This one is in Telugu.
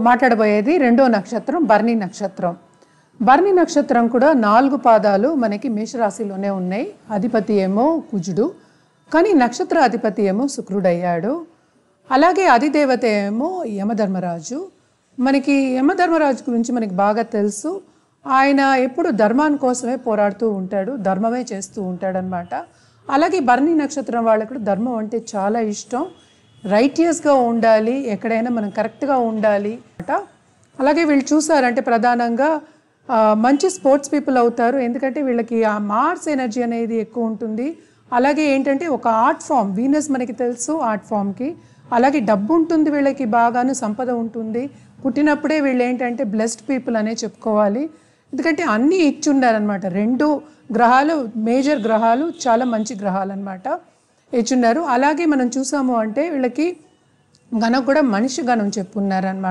మాట్లాడబోయేది రెండో నక్షత్రం భరణి నక్షత్రం. భరణి నక్షత్రం కూడా 4 పాదాలు మనకి మేషరాశిలోనే ఉన్నాయి. అధిపతి ఏమో కుజుడు, కానీ నక్షత్ర అధిపతి ఏమో శుక్రుడయ్యాడు. అలాగే అధిదేవత ఏమో యమధర్మరాజు. మనకి యమధర్మరాజు గురించి మనకి బాగా తెలుసు. ఆయన ఎప్పుడు ధర్మాని కోసమే పోరాడుతూ ఉంటాడు, ధర్మమే చేస్తూ ఉంటాడనమాట. అలాగే భరణి నక్షత్రం వాళ్ళకు ధర్మం అంటే చాలా ఇష్టం. రైటియస్గా ఉండాలి, ఎక్కడైనా మనం కరెక్ట్గా ఉండాలి అట. అలాగే వీళ్ళు చూసారంటే ప్రధానంగా మంచి స్పోర్ట్స్ పీపుల్ అవుతారు, ఎందుకంటే వీళ్ళకి ఆ మార్స్ ఎనర్జీ అనేది ఎక్కువ ఉంటుంది. అలాగే ఏంటంటే ఒక ఆర్ట్ ఫామ్, వీనస్ మనకి తెలుసు ఆర్ట్ ఫామ్కి. అలాగే డబ్బు ఉంటుంది వీళ్ళకి, బాగాను సంపద ఉంటుంది. పుట్టినప్పుడే వీళ్ళు ఏంటంటే బ్లెస్డ్ పీపుల్ అనే చెప్పుకోవాలి, ఎందుకంటే అన్నీ ఇచ్చున్నారనమాట. 2 గ్రహాలు, మేజర్ గ్రహాలు, చాలా మంచి గ్రహాలు అనమాట ఇచ్చున్నారు. అలాగే మనం చూసాము అంటే వీళ్ళకి గణం కూడా మనిషి గణం చెప్పున్నారనమాట.